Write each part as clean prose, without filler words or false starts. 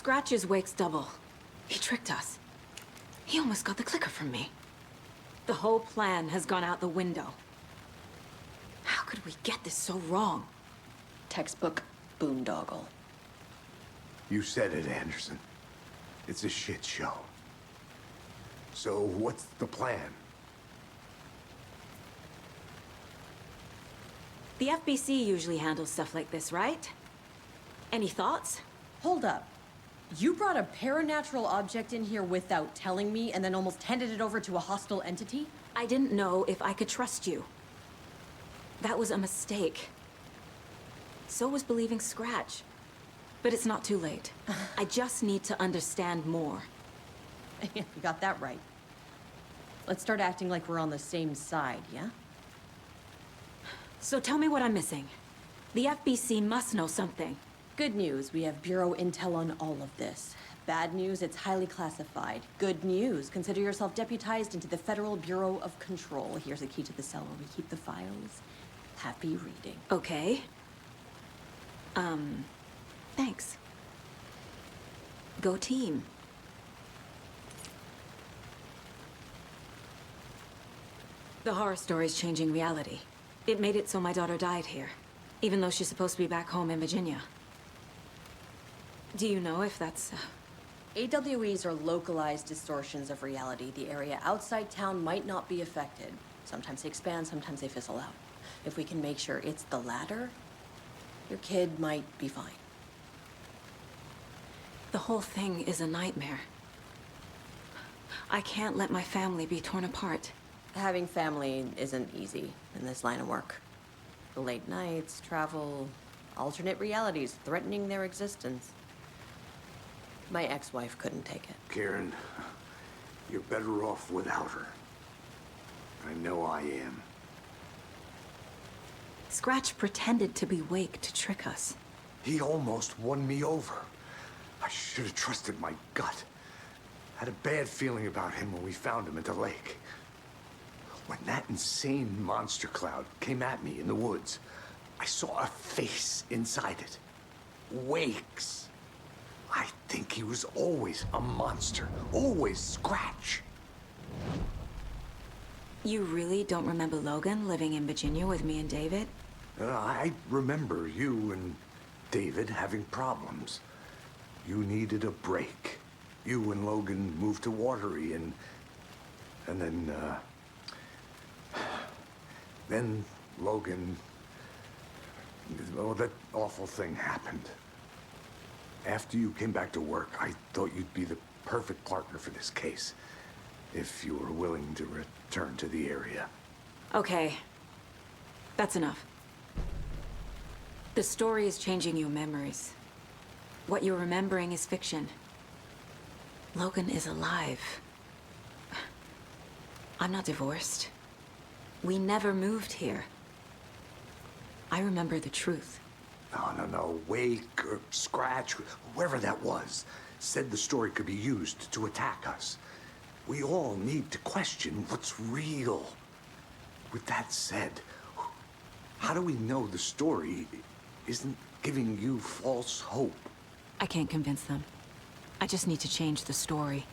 Scratch is Wake's double. He tricked us. He almost got the clicker from me. The whole plan has gone out the window. How could we get this so wrong? Textbook boondoggle. You said it, Anderson. It's a shit show. So what's the plan? The FBC usually handles stuff like this, right? Any thoughts? Hold up. You brought a paranatural object in here without telling me and then almost handed it over to a hostile entity? I didn't know if I could trust you. That was a mistake. So was believing Scratch. But it's not too late. I just need to understand more. You got that right. Let's start acting like we're on the same side, yeah? So tell me what I'm missing. The FBC must know something. Good news, we have Bureau intel on all of this. Bad news, it's highly classified. Good news, consider yourself deputized into the Federal Bureau of Control. Here's a key to the cell where we keep the files. Happy reading. Okay. Thanks. Go team. The horror story's changing reality. It made it so my daughter died here, even though she's supposed to be back home in Virginia. Do you know if that's... AWEs are localized distortions of reality. The area outside town might not be affected. Sometimes they expand, sometimes they fizzle out. If we can make sure it's the latter, your kid might be fine. The whole thing is a nightmare. I can't let my family be torn apart. Having family isn't easy in this line of work. The late nights, travel, alternate realities threatening their existence. My ex-wife couldn't take it. Karen, you're better off without her. I know I am. Scratch pretended to be Wake to trick us. He almost won me over. I should have trusted my gut. Had a bad feeling about him when we found him at the lake. When that insane monster cloud came at me in the woods, I saw a face inside it. Wake's. I think he was always a monster. Always Scratch. You really don't remember Logan living in Virginia with me and David? I remember you and David having problems. You needed a break. You and Logan moved to Watery and then Logan, well, that awful thing happened. After you came back to work, I thought you'd be the perfect partner for this case, if you were willing to return to the area. Okay. That's enough. The story is changing your memories. What you're remembering is fiction. Logan is alive. I'm not divorced. We never moved here. I remember the truth. No. Wake or Scratch, whoever that was, said the story could be used to attack us. We all need to question what's real. With that said, how do we know the story isn't giving you false hope? I can't convince them. I just need to change the story.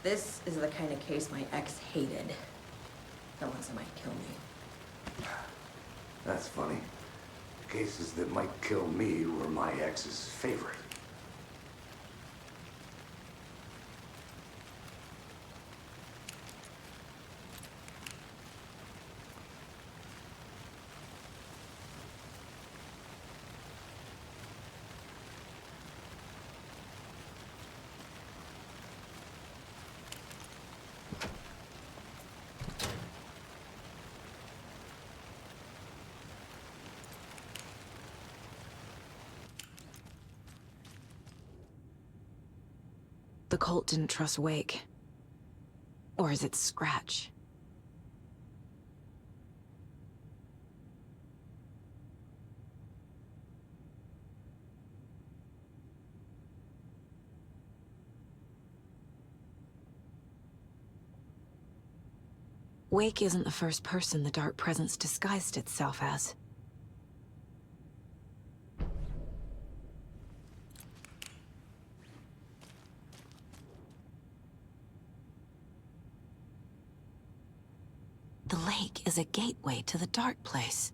This is the kind of case my ex hated. The ones that might kill me. That's funny. The cases that might kill me were my ex's favorite. The cult didn't trust Wake. Or is it Scratch? Wake isn't the first person the Dark Presence disguised itself as. The lake is a gateway to the Dark Place.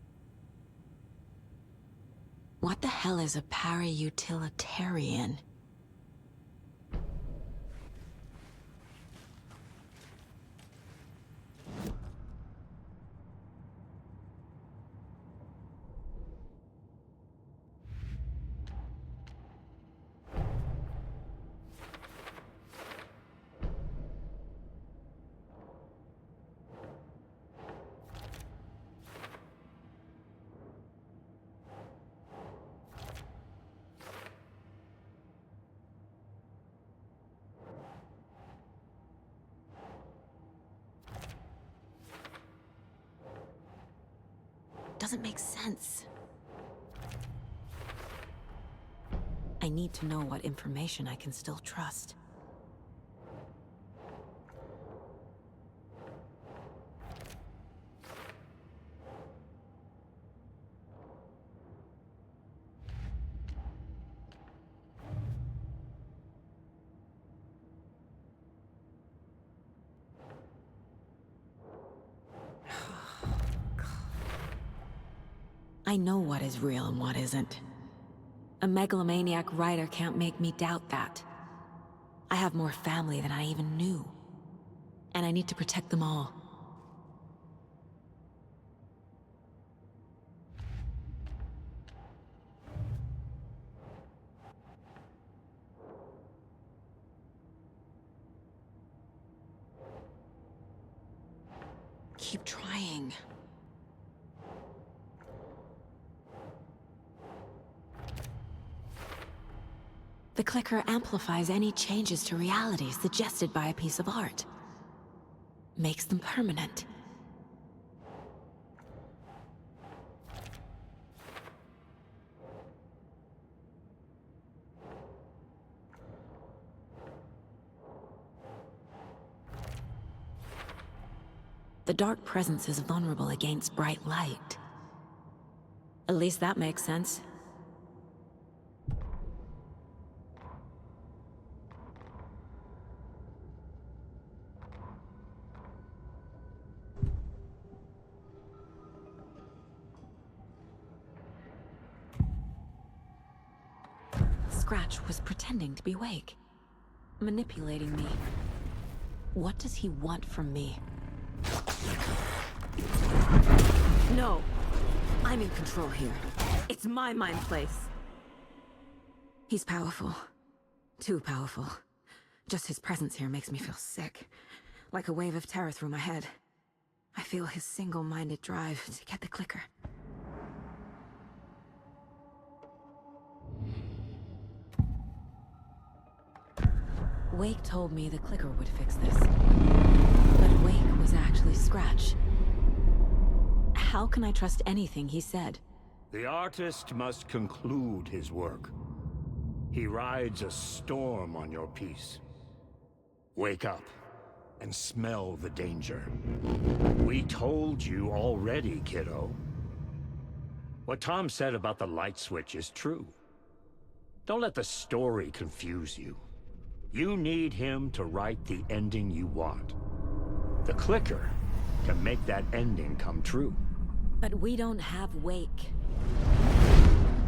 What the hell is a para-utilitarian? Doesn't make sense. I need to know what information I can still trust. I know what is real and what isn't. A megalomaniac writer can't make me doubt that. I have more family than I even knew. And I need to protect them all. Keep trying. The clicker amplifies any changes to reality suggested by a piece of art. Makes them permanent. The Dark Presence is vulnerable against bright light. At least that makes sense. Scratch was pretending to be Wake, manipulating me. What does he want from me? No! I'm in control here. It's my mind place. He's powerful. Too powerful. Just his presence here makes me feel sick. Like a wave of terror through my head. I feel his single-minded drive to get the clicker. Wake told me the clicker would fix this. But Wake was actually Scratch. How can I trust anything he said? The artist must conclude his work. He rides a storm on your piece. Wake up and smell the danger. We told you already, kiddo. What Tom said about the light switch is true. Don't let the story confuse you. You need him to write the ending you want. The clicker can make that ending come true. But we don't have Wake.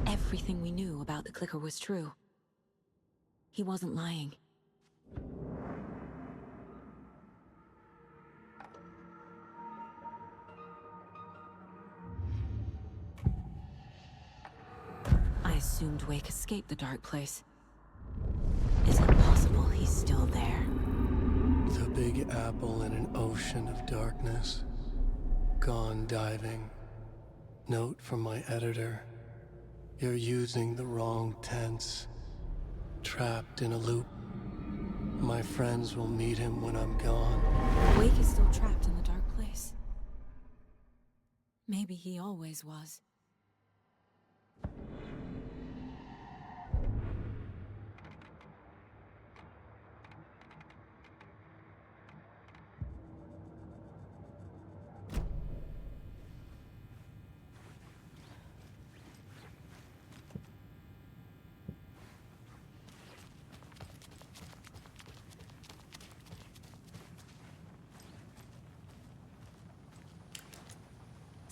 Everything we knew about the clicker was true. He wasn't lying. I assumed Wake escaped the Dark Place. Is it possible he's still there? The Big Apple in an ocean of darkness. Gone diving. Note from my editor. You're using the wrong tense. Trapped in a loop. My friends will meet him when I'm gone. Wake is still trapped in the Dark Place. Maybe he always was.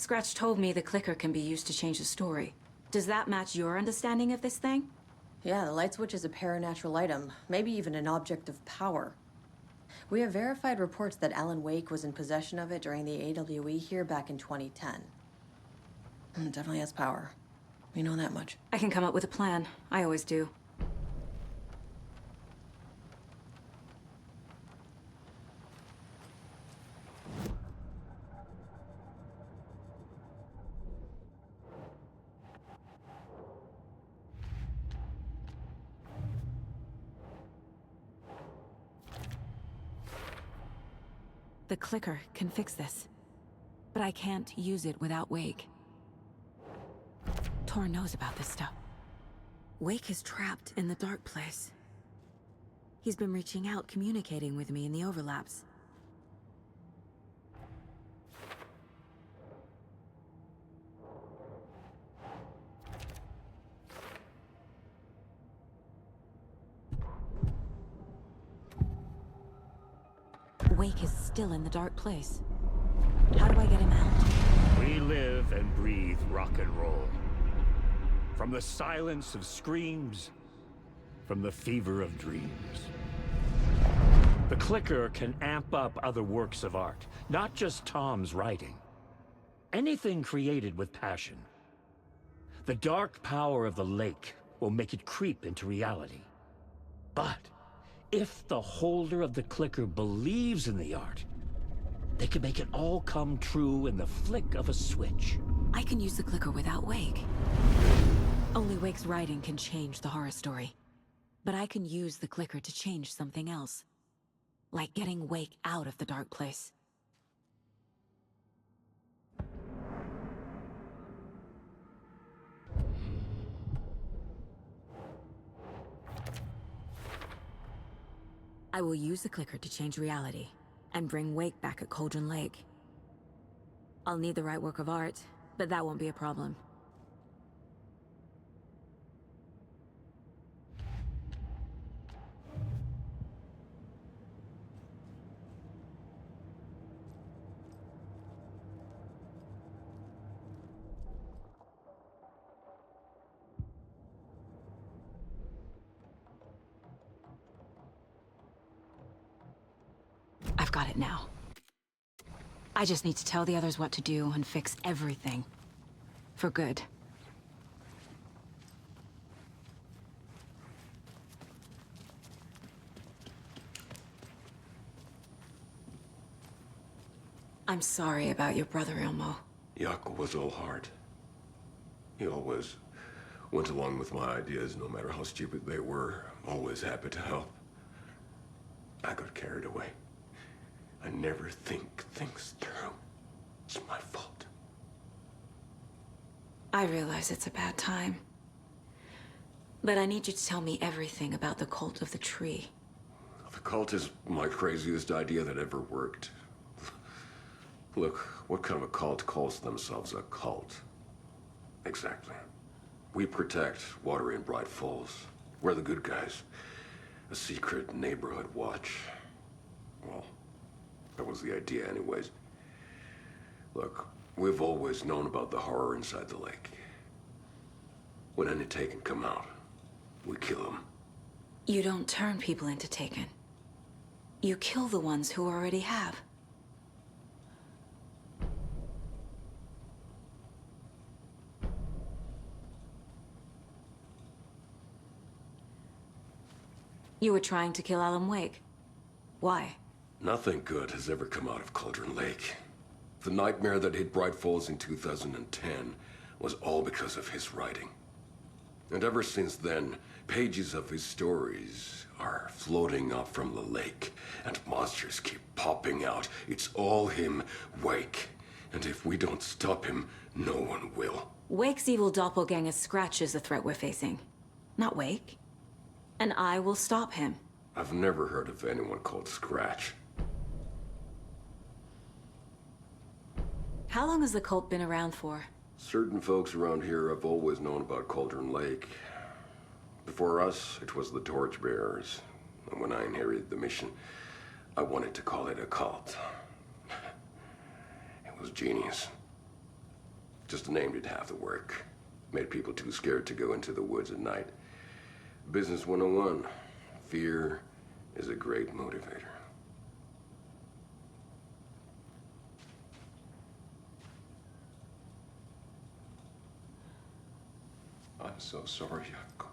Scratch told me the clicker can be used to change the story. Does that match your understanding of this thing? Yeah, the light switch is a paranatural item, maybe even an object of power. We have verified reports that Alan Wake was in possession of it during the AWE here back in 2010. Definitely has power. We know that much. I can come up with a plan. I always do. The clicker can fix this, but I can't use it without Wake. Tor knows about this stuff. Wake is trapped in the dark place. He's been reaching out, communicating with me in the overlaps. Wake is still in the dark place. How do I get him out? We live and breathe rock and roll. From the silence of screams, from the fever of dreams. The clicker can amp up other works of art, not just Tom's writing. Anything created with passion. The dark power of the lake will make it creep into reality. But if the holder of the clicker believes in the art, they can make it all come true in the flick of a switch. I can use the clicker without Wake. Only Wake's writing can change the horror story. But I can use the clicker to change something else. Like getting Wake out of the dark place. I will use the clicker to change reality, and bring Wake back at Cauldron Lake. I'll need the right work of art, but that won't be a problem. I've got it now. I just need to tell the others what to do and fix everything. For good. I'm sorry about your brother, Ilmo. Jaakko was all heart. He always went along with my ideas, no matter how stupid they were. Always happy to help. I got carried away. I never think things through. It's my fault. I realize it's a bad time. But I need you to tell me everything about the Cult of the Tree. The cult is my craziest idea that ever worked. Look, what kind of a cult calls themselves a cult? Exactly. We protect water in Bright Falls. We're the good guys. A secret neighborhood watch. Well, that was the idea anyways. Look, we've always known about the horror inside the lake. When any Taken come out, we kill them. You don't turn people into Taken. You kill the ones who already have. You were trying to kill Alan Wake. Why? Nothing good has ever come out of Cauldron Lake. The nightmare that hit Bright Falls in 2010 was all because of his writing. And ever since then, pages of his stories are floating up from the lake, and monsters keep popping out. It's all him, Wake. And if we don't stop him, no one will. Wake's evil doppelganger Scratch is the threat we're facing, not Wake. And I will stop him. I've never heard of anyone called Scratch. How long has the cult been around for? Certain folks around here have always known about Cauldron Lake. Before us, it was the Torchbearers. And when I inherited the mission, I wanted to call it a cult. It was genius. Just a name did half the work. Made people too scared to go into the woods at night. Business 101. Fear is a great motivator. I'm so sorry, Yako.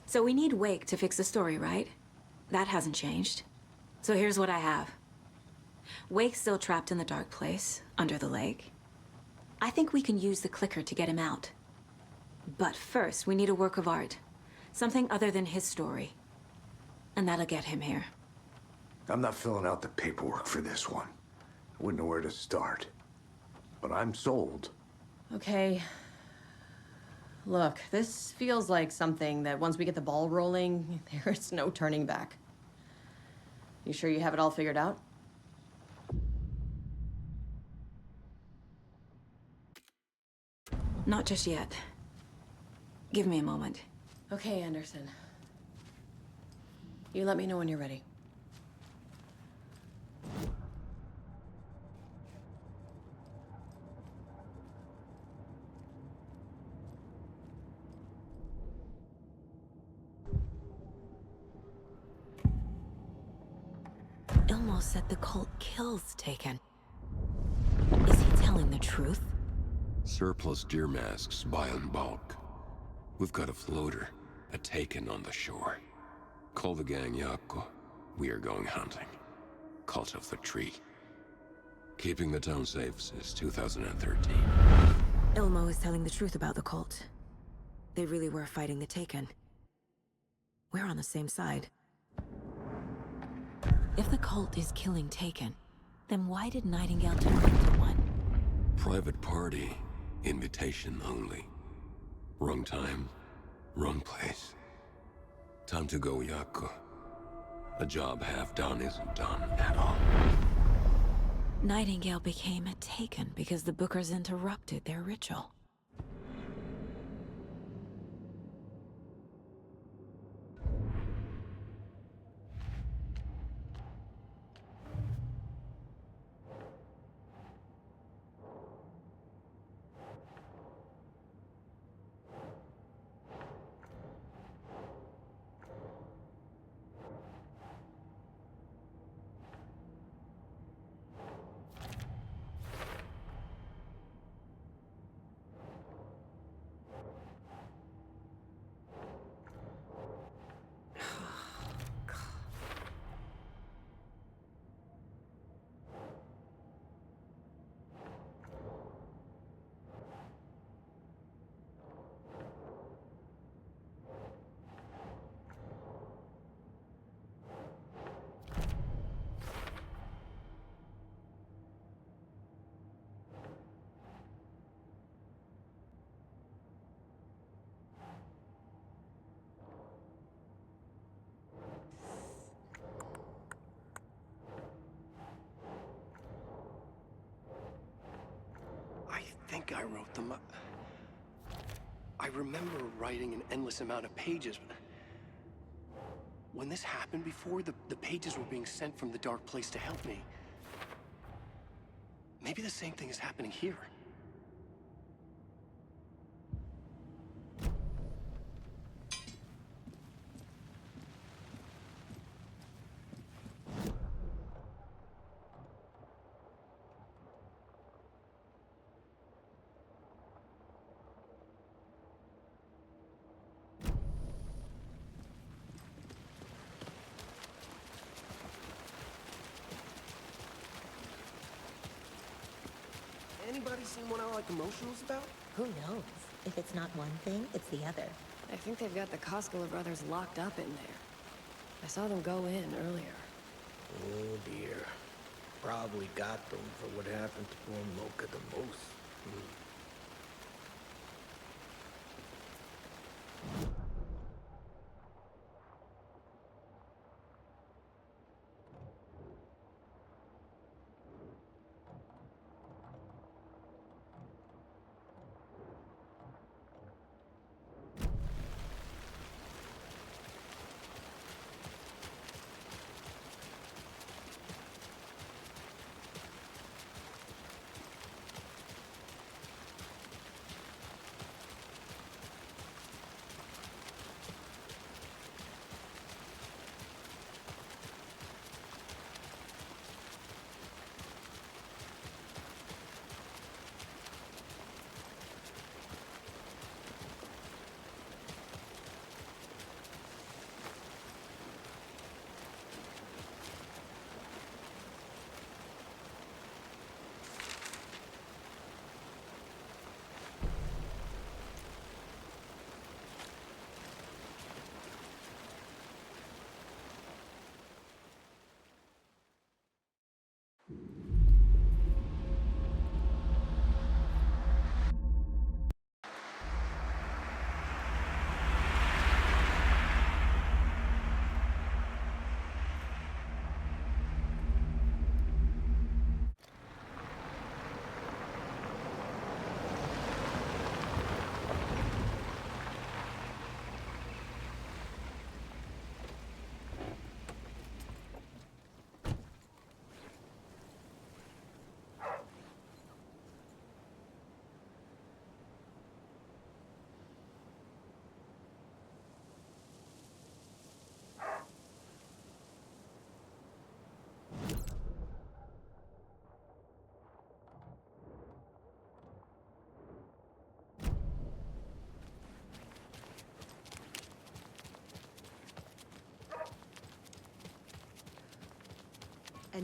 So we need Wake to fix the story, right? That hasn't changed. So here's what I have. Wake's still trapped in the dark place, under the lake. I think we can use the clicker to get him out. But first, we need a work of art. Something other than his story. And that'll get him here. I'm not filling out the paperwork for this one. I wouldn't know where to start. But I'm sold. Okay. Look, this feels like something that once we get the ball rolling, there's no turning back. You sure you have it all figured out? Not just yet. Give me a moment. Okay, Anderson. You let me know when you're ready. Ilmo said the cult kills Taken. Is he telling the truth? Surplus deer masks buy in bulk. We've got a floater, a Taken on the shore. Call the gang, Yako. We are going hunting. Cult of the Tree. Keeping the town safe since 2013. Ilmo is telling the truth about the cult. They really were fighting the Taken. We're on the same side. If the cult is killing Taken, then why did Nightingale turn into one? Private party. Invitation only. Wrong time, wrong place. Time to go, Yako. A job half done isn't done at all. Nightingale became a Taken because the Bookers interrupted their ritual. I think I wrote them up. I remember writing an endless amount of pages. When this happened before, the pages were being sent from the dark place to help me. Maybe the same thing is happening here. Anybody seen what I like emotionals about? Who knows? If it's not one thing, it's the other. I think they've got the Koskela brothers locked up in there. I saw them go in earlier. Oh dear. Probably got them for what happened to poor Mocha the Moose.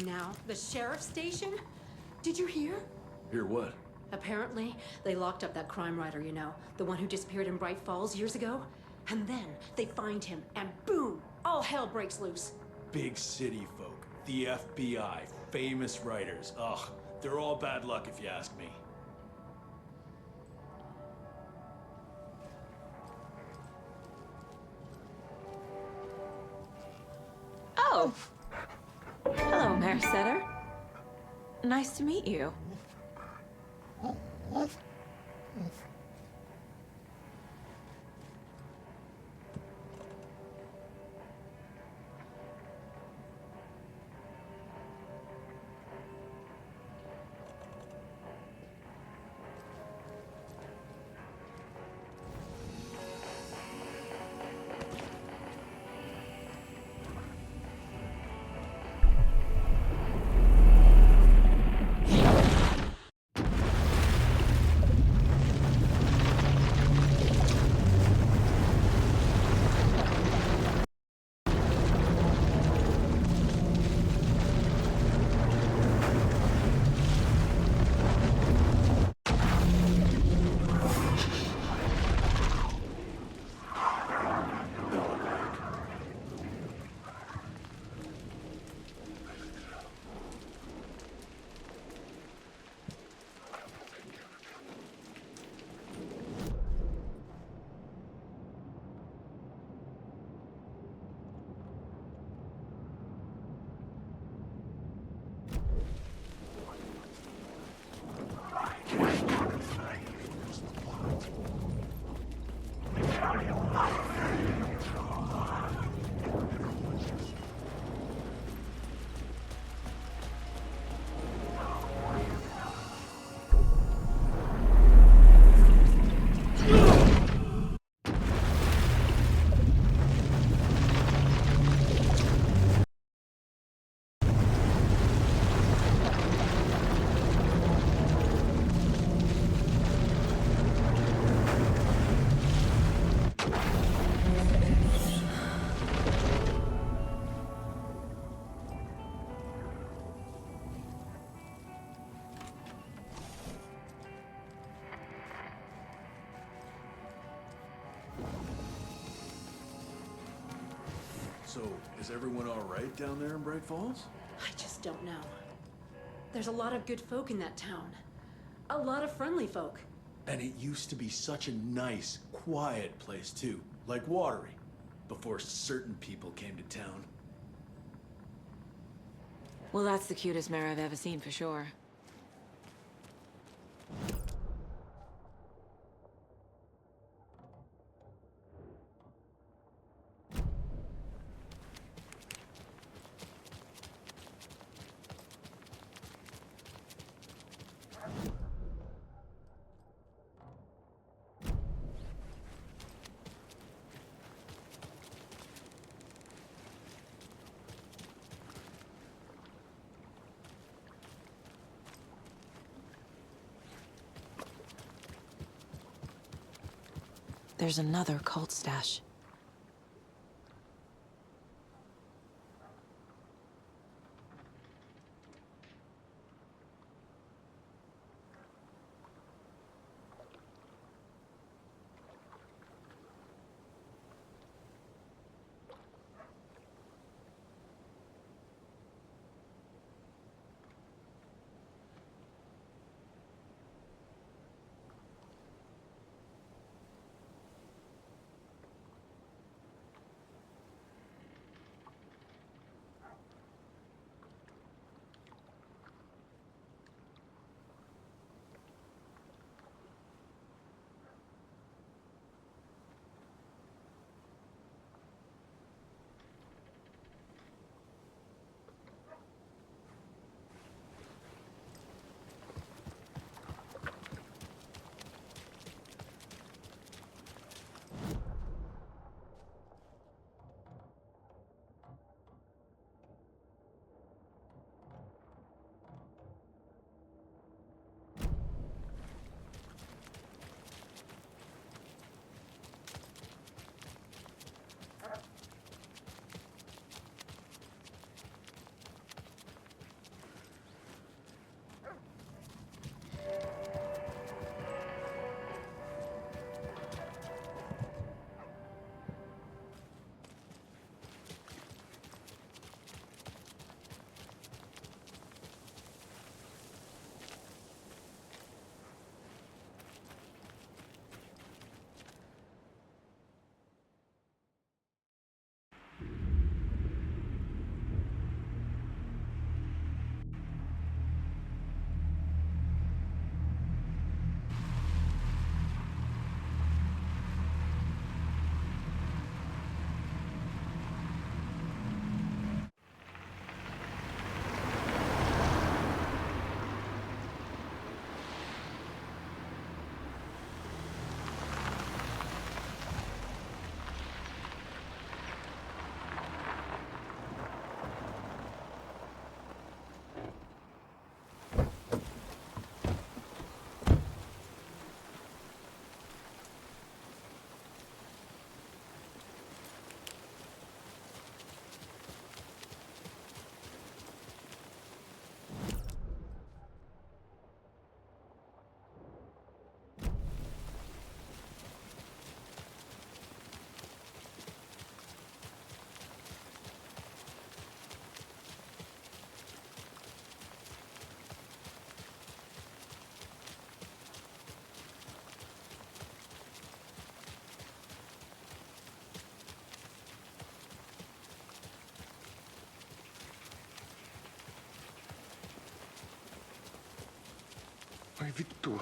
And now, the sheriff's station? Did you hear? Hear what? Apparently, they locked up that crime writer, you know, the one who disappeared in Bright Falls years ago. And then they find him, and boom, all hell breaks loose. Big city folk, the FBI, famous writers. Ugh, they're all bad luck if you ask me. Oh! Hello, Mayor Setter. Nice to meet you. So, is everyone all right down there in Bright Falls? I just don't know. There's a lot of good folk in that town. A lot of friendly folk. And it used to be such a nice, quiet place too, like Watery, before certain people came to town. Well, that's the cutest mayor I've ever seen for sure. There's another cult stash. Ai vittu.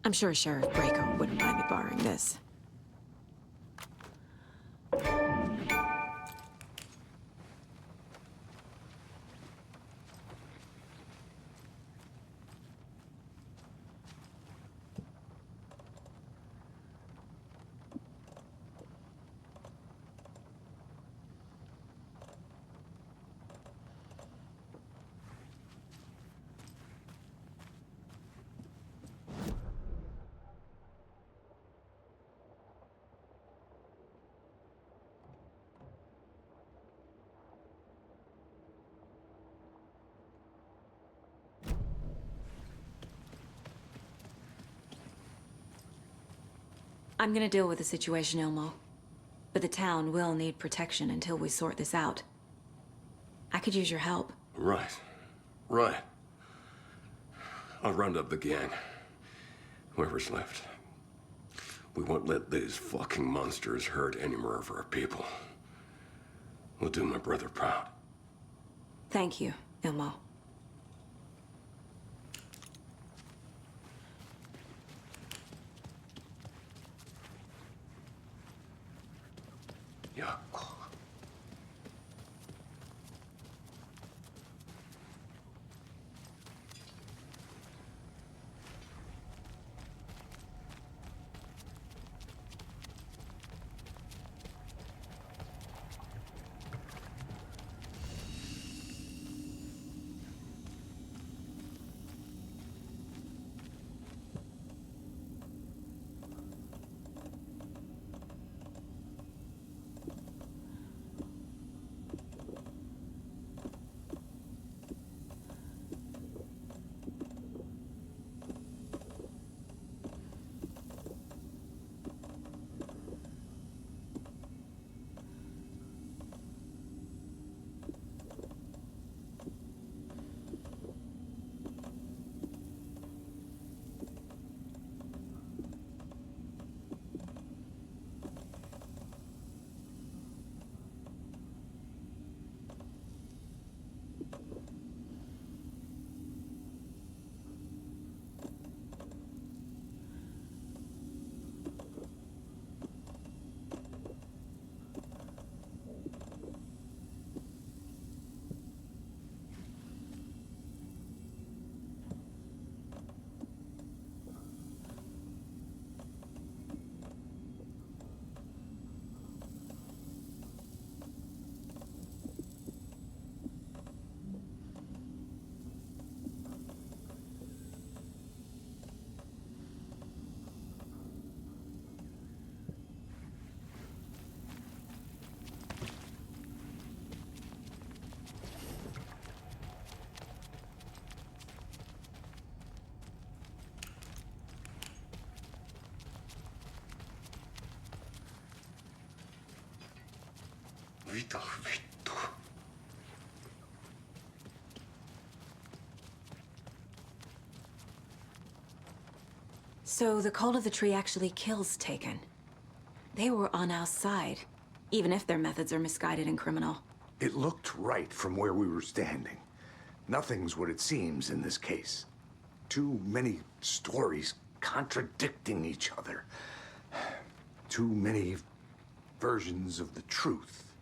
I'm sure Sheriff Braco wouldn't mind me borrowing this. I'm gonna deal with the situation, Ilmo. But the town will need protection until we sort this out. I could use your help. Right. Right. I'll round up the gang. Whoever's left. We won't let these fucking monsters hurt any more of our people. We'll do my brother proud. Thank you, Ilmo. Yeah. So the Cult of the Tree actually kills Taken. They were on our side, even if their methods are misguided and criminal. It looked right from where we were standing. Nothing's what it seems in this case. Too many stories contradicting each other. Too many versions of the truth.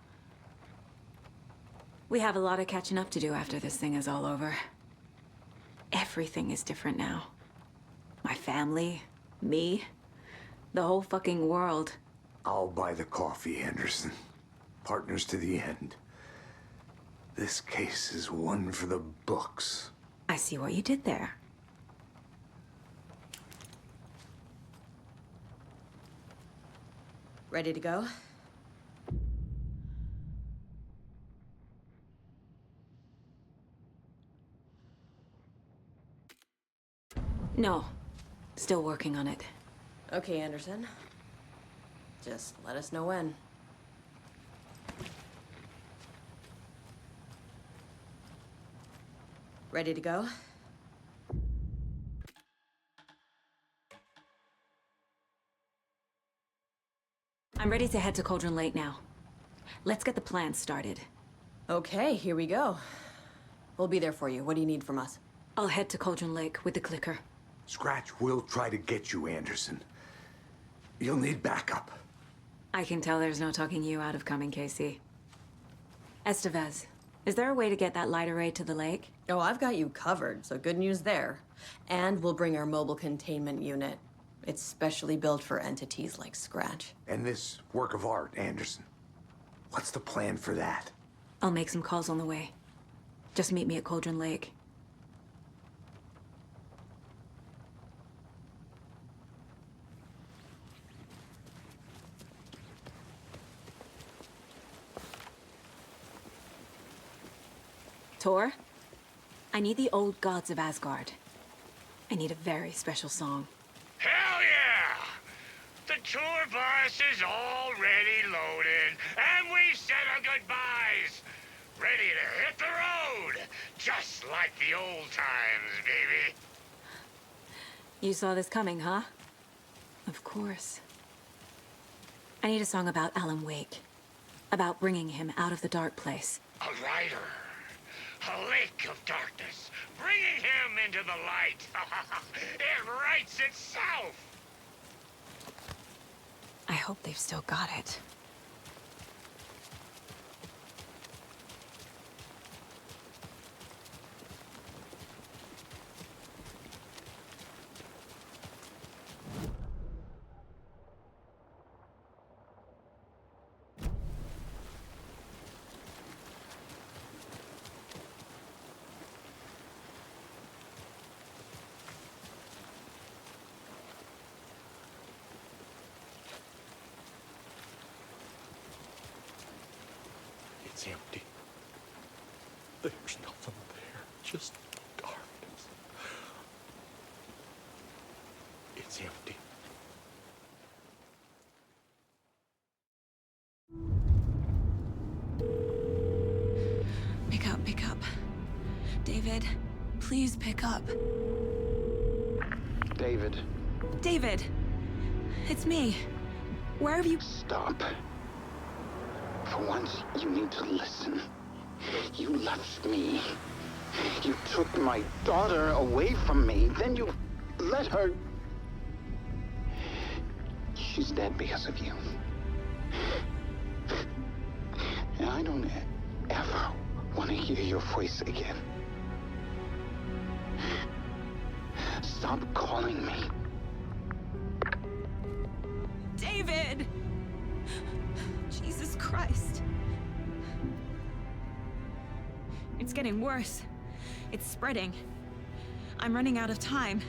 We have a lot of catching up to do after this thing is all over. Everything is different now. My family, me, the whole fucking world. I'll buy the coffee, Anderson. Partners to the end. This case is one for the books. I see what you did there. Ready to go? No. Still working on it. Okay, Anderson. Just let us know when. Ready to go? I'm ready to head to Cauldron Lake now. Let's get the plan started. Okay, here we go. We'll be there for you. What do you need from us? I'll head to Cauldron Lake with the clicker. Scratch will try to get you, Anderson. You'll need backup. I can tell there's no talking you out of coming, Casey. Estevez, is there a way to get that light array to the lake? Oh, I've got you covered, so good news there. And we'll bring our mobile containment unit. It's specially built for entities like Scratch. And this work of art, Anderson. What's the plan for that? I'll make some calls on the way. Just meet me at Cauldron Lake. Tor, I need the old gods of Asgard. I need a very special song. Hell yeah! The tour bus is already loaded, and we've said our goodbyes. Ready to hit the road, just like the old times, baby. You saw this coming, huh? Of course. I need a song about Alan Wake. About bringing him out of the dark place. A rider. A lake of darkness, bringing him into the light. It writes itself. I hope they've still got it. It's empty. There's nothing there, just darkness. It's empty. Pick up. David, please pick up. David. David! It's me. Where have you... Stop. For once, you need to listen. You left me. You took my daughter away from me. Then you let her... She's dead because of you. And I don't ever want to hear your voice again. Stop calling me. David! Jesus Christ. It's getting worse. It's spreading. I'm running out of time.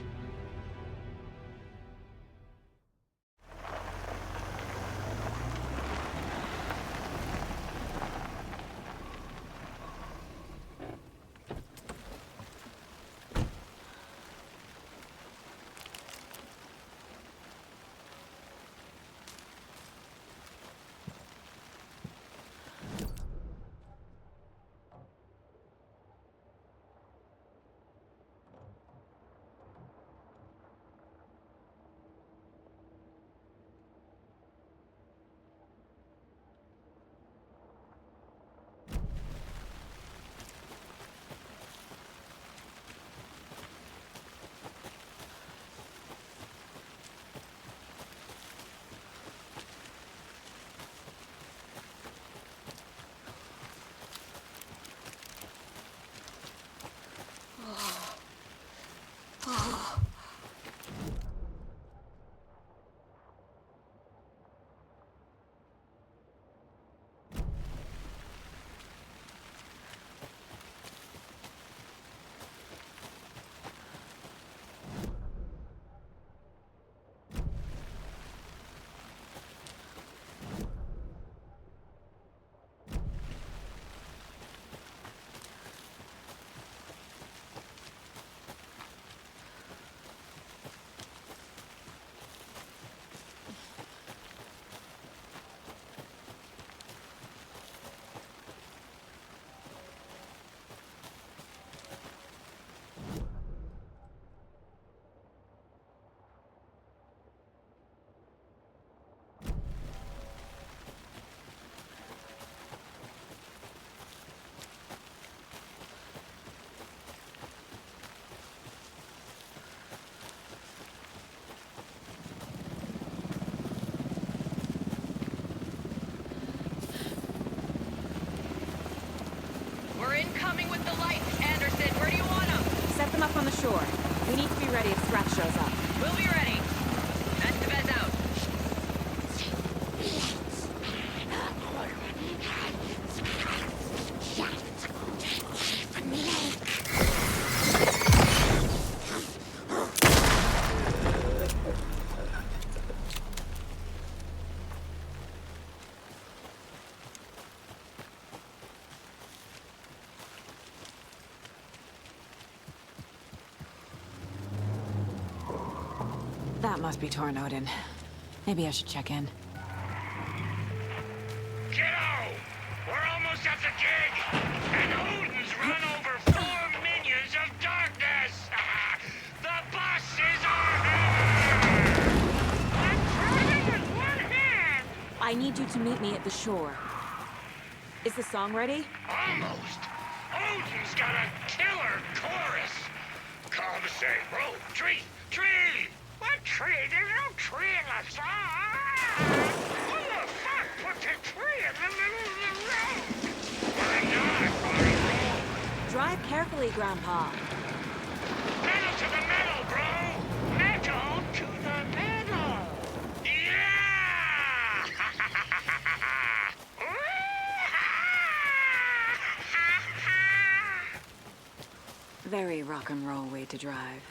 off on the shore. We need to be ready if Scratch shows up. We'll be ready. Estevez out. That must be Torrin Odin. Maybe I should check in. Kiddo! We're almost at the gig! And Odin's run over 4 minions of darkness! The bus is our I'm trying with one hand! I need you to meet me at the shore. Is the song ready? Almost! Odin's got a killer chorus! Call to say, roll, tree, tree! What tree? There's no tree in the song! Who the fuck put the tree in the middle of the road? We're not on a roll! Drive carefully, Grandpa. Metal to the metal, bro! Metal to the metal! Yeah! Very rock and roll way to drive.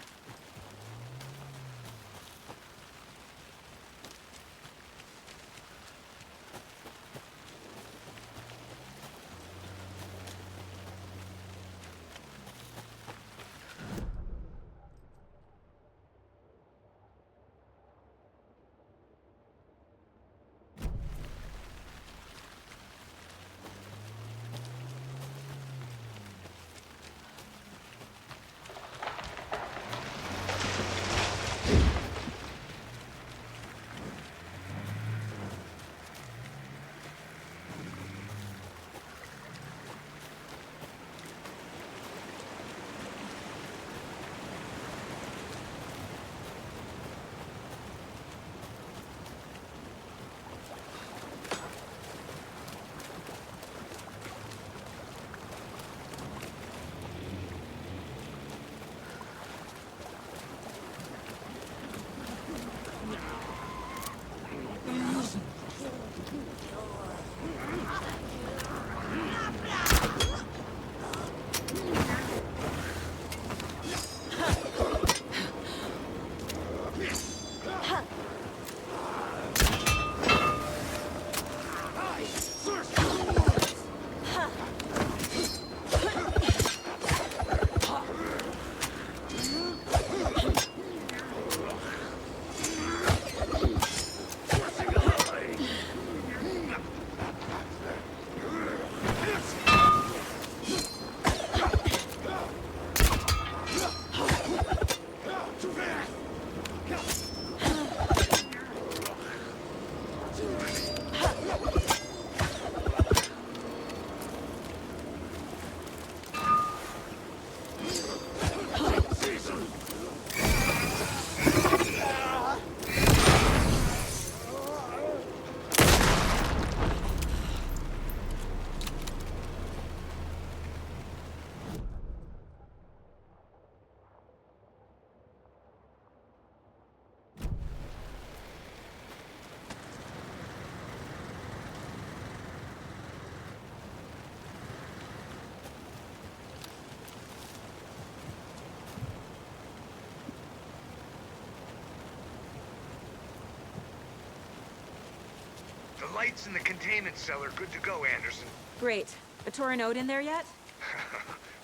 The lights in the containment cell are good to go, Anderson. Great. A Torrin Odin there yet?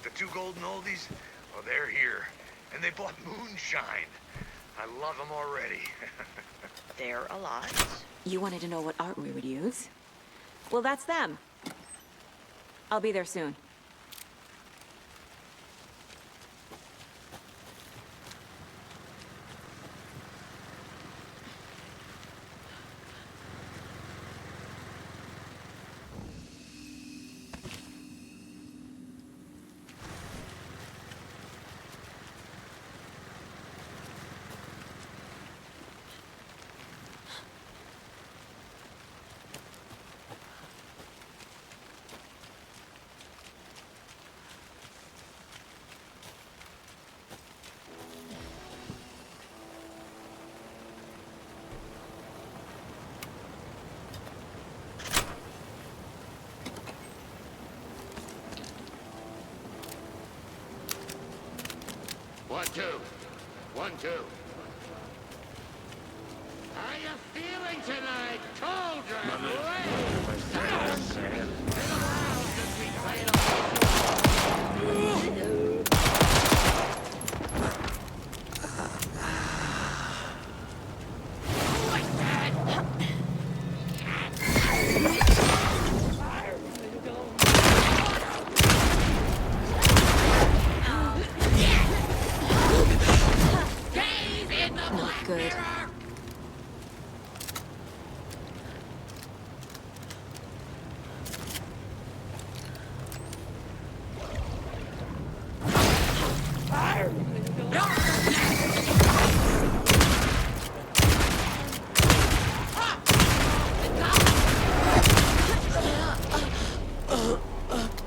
The 2 golden oldies? Oh, they're here. And they bought moonshine. I love them already. They're a lot. You wanted to know what art we would use? Well, that's them. I'll be there soon. 2. 1, 2. How you feeling tonight, Cauldron? Been a while since we played Not good.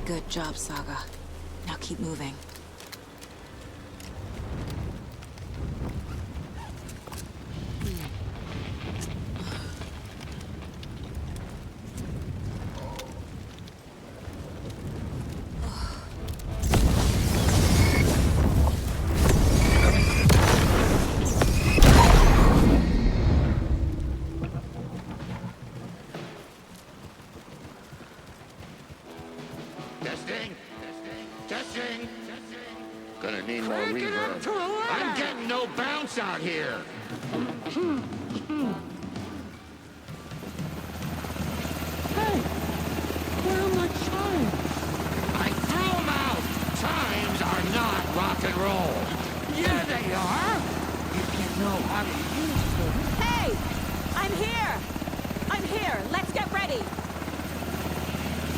Good job, Saga. Now keep moving. Testing. Testing. Gonna need more reverb. I'm getting no bounce out here. Hey, where are my chimes? I threw them out. Chimes are not rock and roll. Yeah, they are. If you know how to use them. Hey! I'm here! I'm here! Let's get ready!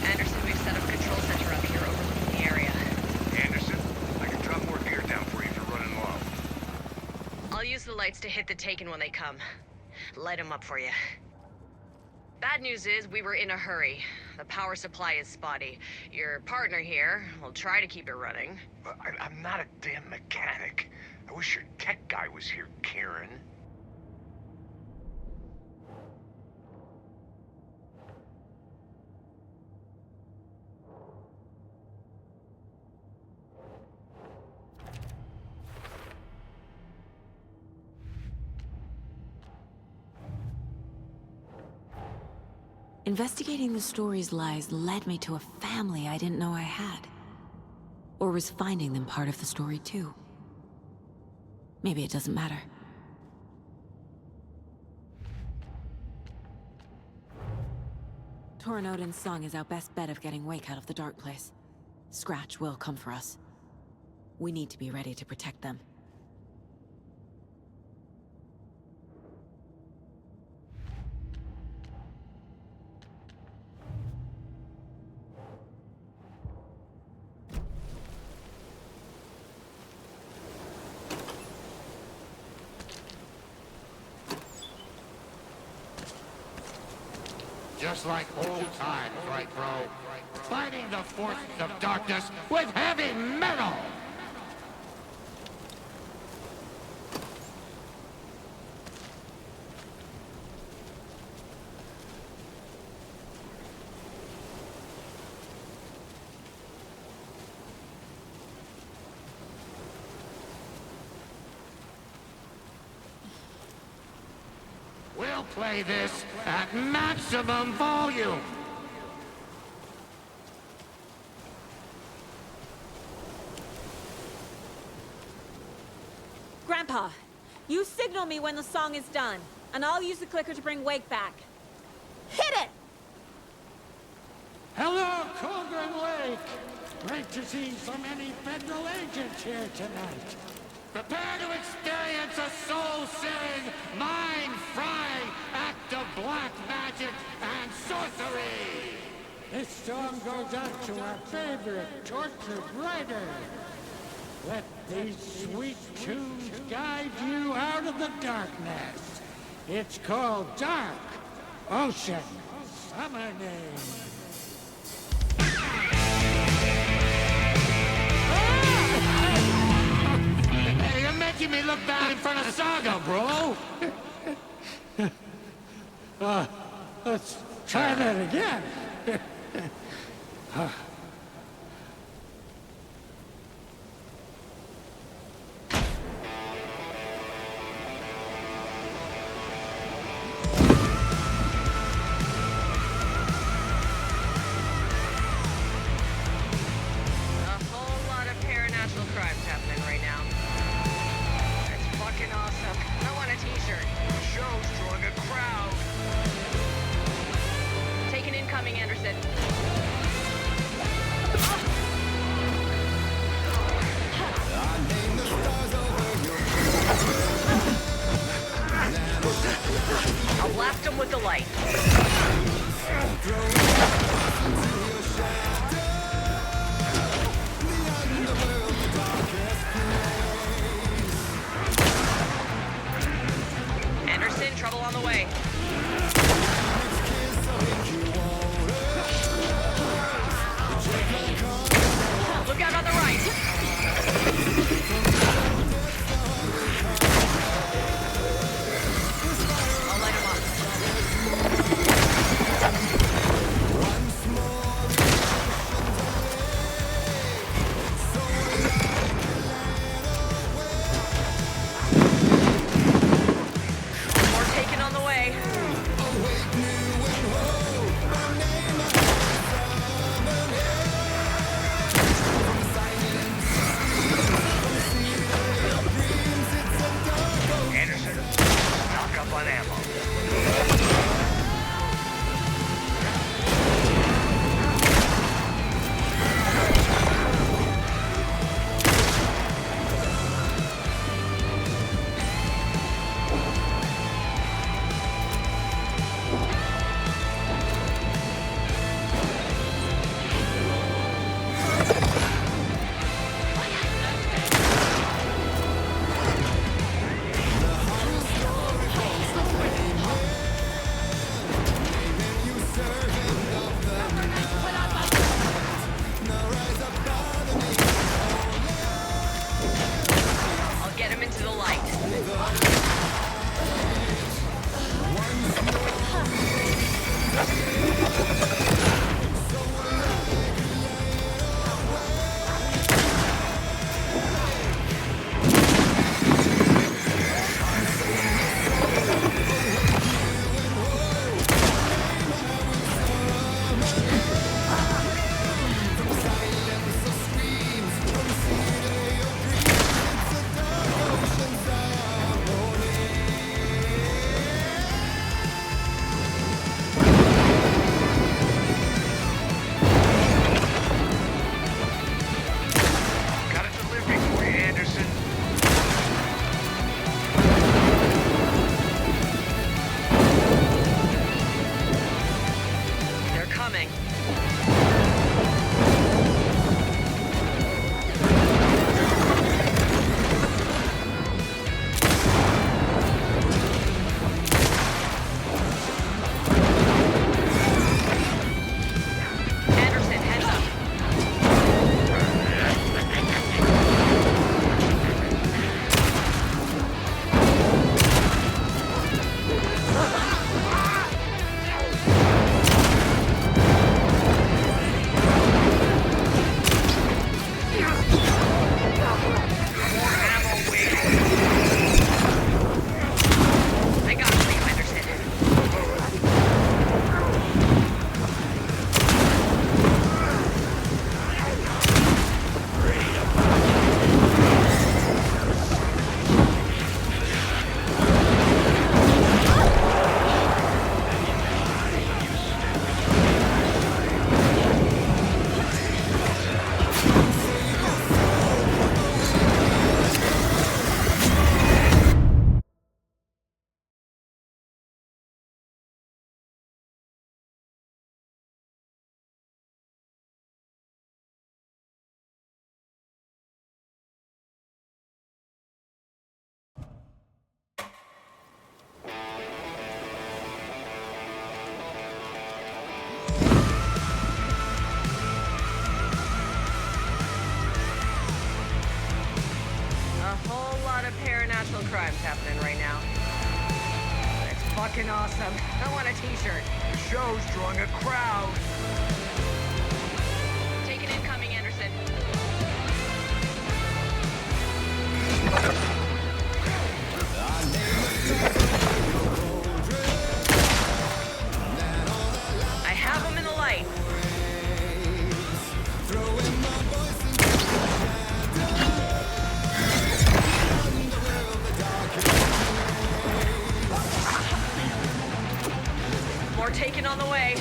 Anderson, we've set up a control center up here overlooking the area. Anderson, I can drop more gear down for you if you're running low. I'll use the lights to hit the Taken when they come. Light them up for you. Bad news is, we were in a hurry. The power supply is spotty. Your partner here will try to keep it running. I'm not a damn mechanic. I wish your tech guy was here, Kieran. Investigating the story's lies led me to a family I didn't know I had. Or was finding them part of the story too. Maybe it doesn't matter. Torin Odin's song is our best bet of getting Wake out of the dark place. Scratch will come for us. We need to be ready to protect them. Just like old times, right, bro? Fighting the forces of darkness with heavy metal! We'll play this at maximum volume! Grandpa, you signal me when the song is done, and I'll use the clicker to bring Wake back. Hit it! Hello, Cauldron Lake! Great to see so many federal agents here tonight. Prepare to experience a soul-searing, mind-frying act of black magic and sorcery! This song goes out to our favorite tortured writer. Let these sweet tunes guide you out of the darkness. It's called Dark Ocean Summoning. Hey, you're making me look bad in front of Saga, bro. Let's try that again. incoming, Anderson. I'll blast him with the light. Anderson, trouble on the way. Look out on the right. I'll light him up. More taken on the way. Anderson, stock up on ammo. I'll get him into the light. Got a delivery for you, Anderson. They're coming. Anderson, heads up. I got it for you, Anderson. A whole lot of paranatural crimes happening right now. It's fucking awesome. I want a t-shirt. The show's drawing a crowd. Take it incoming, Anderson. I have him in the light. More taken on the way.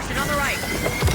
Anderson, on the right.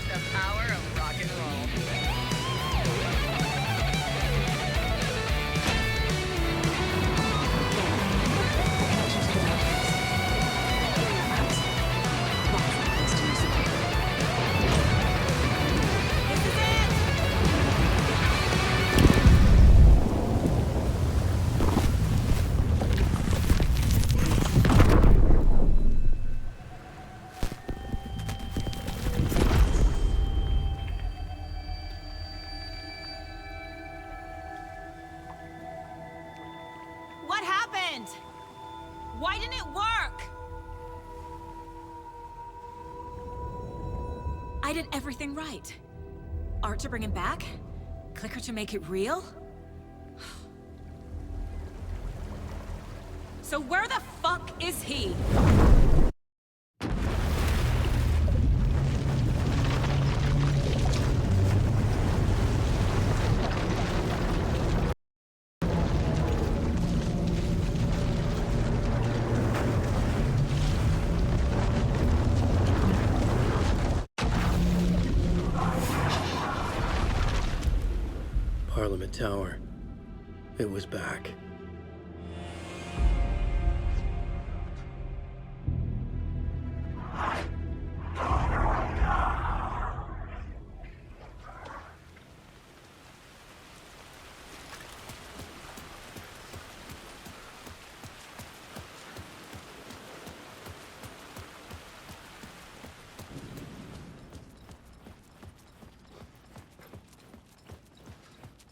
The power of rock and roll. What happened? Why didn't it work? I did everything right. Art to bring him back? Clicker to make it real? So where the fuck is he? Parliament Tower. It was back.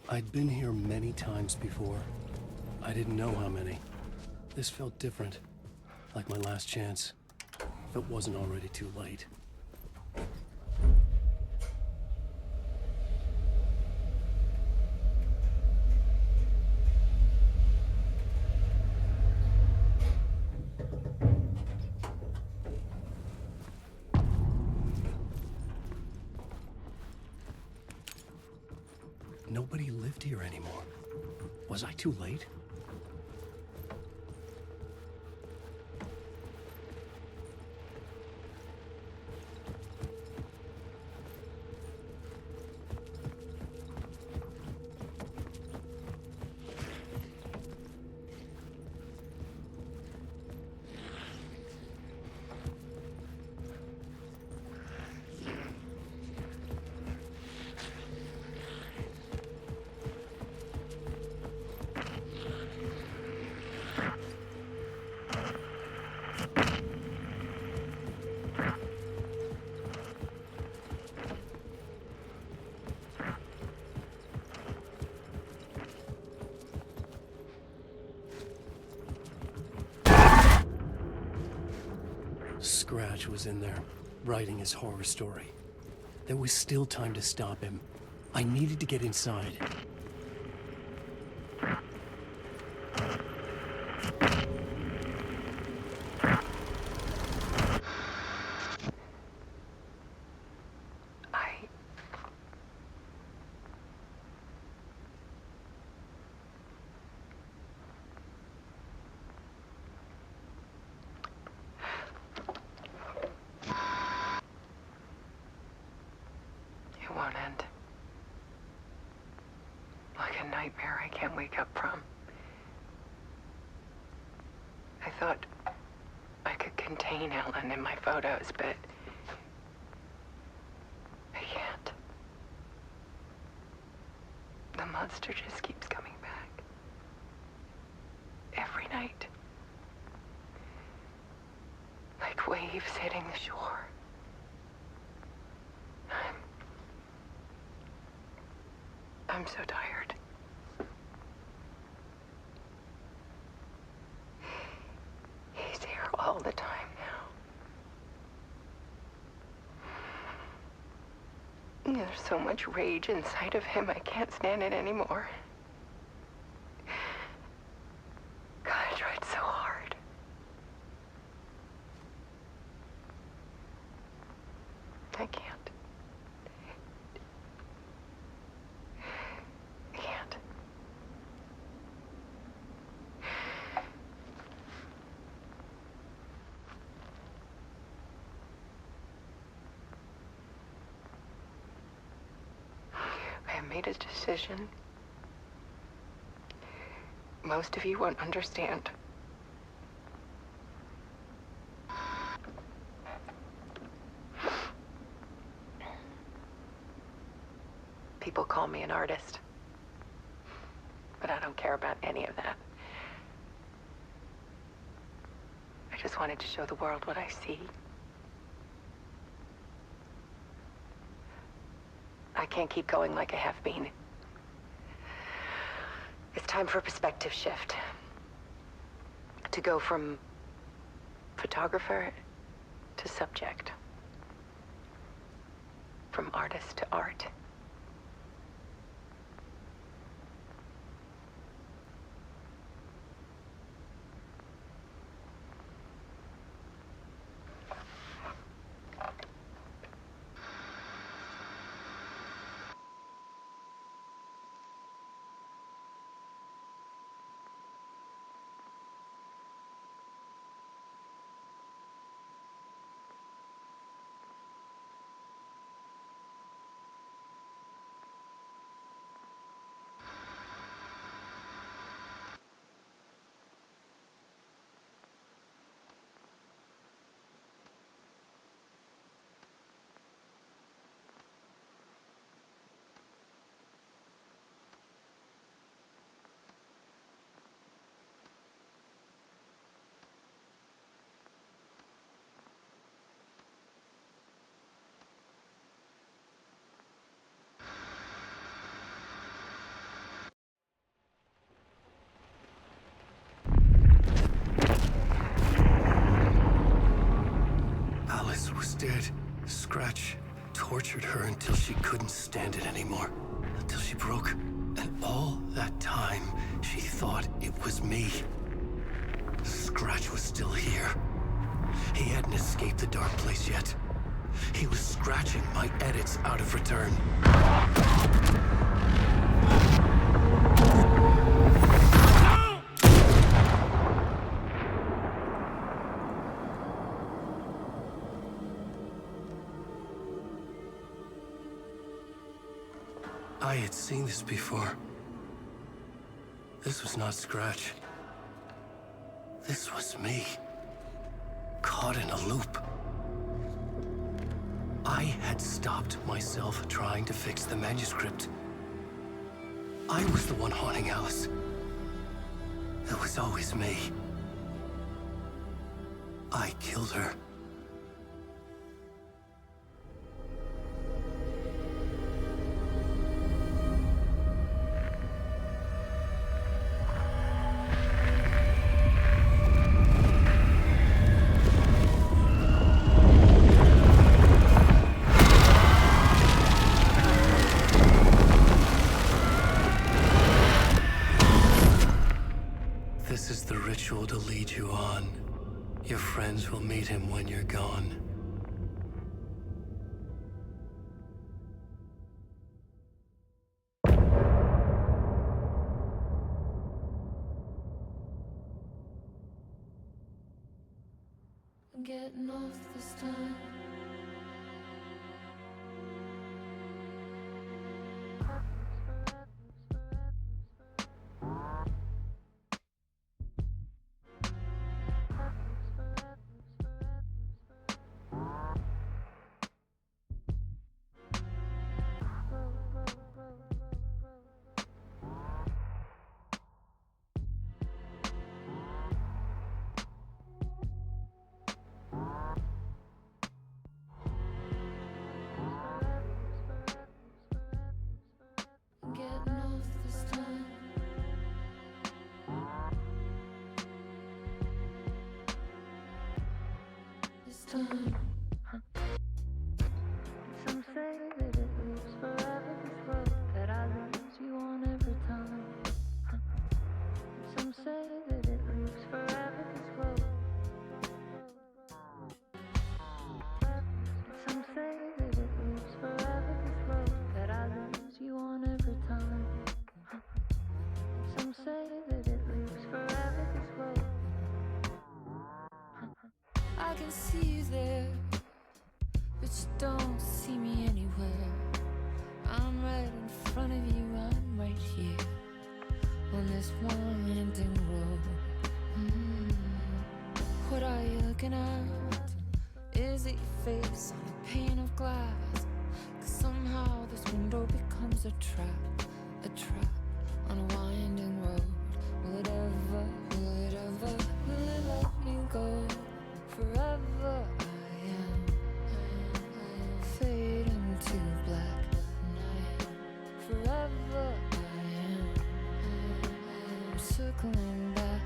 I'd been here many times before. I didn't know how many. This felt different, like my last chance, if it wasn't already too late. Nobody lived here anymore. Was I too late? Scratch was in there, writing his horror story. There was still time to stop him. I needed to get inside. It won't end. Like a nightmare I can't wake up from. I thought I could contain Ellen in my photos, but I can't. The monster just keeps coming back. Every night. Like waves hitting the shore. I'm so tired. He's here all the time now. There's so much rage inside of him, I can't stand it anymore. God, I tried so hard. I can't. made a decision. Most of you won't understand. People call me an artist, but I don't care about any of that. I just wanted to show the world what I see. I can't keep going like I have been. It's time for a perspective shift. To go from photographer to subject. From artist to art. Alice was dead. Scratch tortured her until she couldn't stand it anymore. Until she broke. And all that time, she thought it was me. Scratch was still here. He hadn't escaped the dark place yet. He was scratching my edits out of return. I had seen this before. This was not Scratch. This was me. Caught in a loop. I had stopped myself trying to fix the manuscript. I was the one haunting Alice. It was always me. I killed her. This is the ritual to lead you on. Your friends will meet him when you're gone. I'm getting off this time. Getting off this time. This time. Some say that it lives forever, this road that I lose you on every time. Some say that it lives forever, this road. Some say that it lives forever, this road that I lose you on every time. Some say that it lives forever, this road. I can see you there, but you don't see me anywhere. I'm right in front of looking at? Is it your face on a pane of glass? 'Cause somehow this window becomes a trap on a winding road. Will it ever, will it let me go? Forever I am fading to black night. Forever I am circling back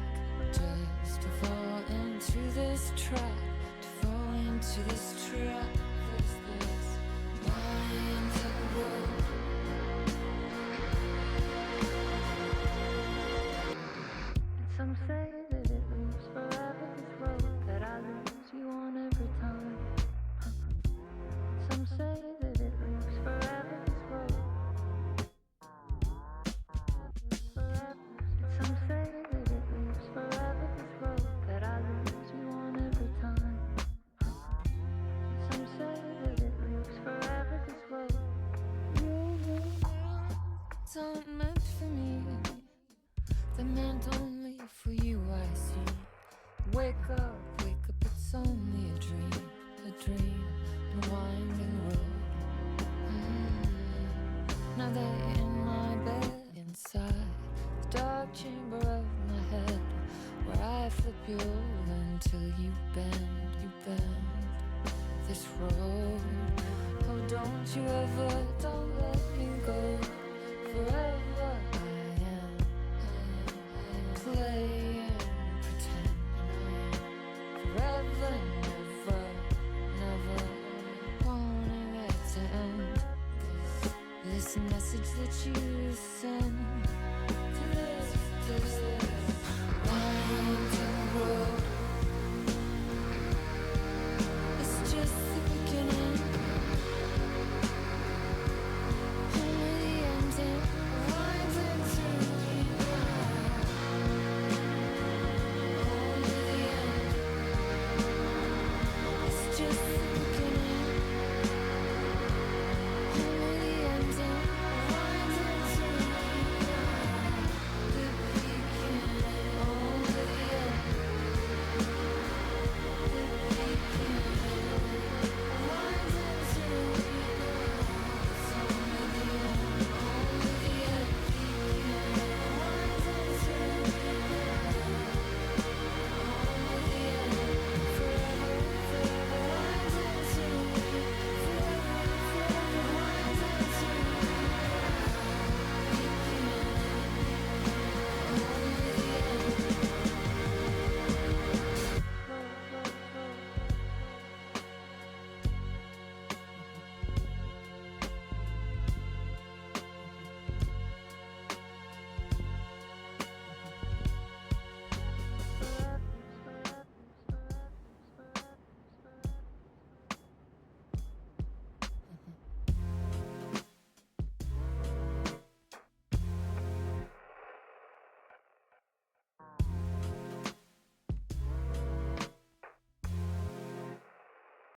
just to fall into this trap, to fall into this trap. This winding road. Some say that it moves forever, this road that I lose you on every time. Some say that it moves forever, this road. Forever. Some say that it moves forever, this road that I lose you on every time. Some say that it moves forever, this road. It's not meant for me. They're meant only for you, I see. Wake up, it's only a dream, a winding road. Now they're in my bed, inside the dark chamber of my head, where I flip you over until you bend this road. Oh, don't you ever, don't let me go. Forever I am playing, pretending forever, never wanting it to end. This message that you send to this winding road.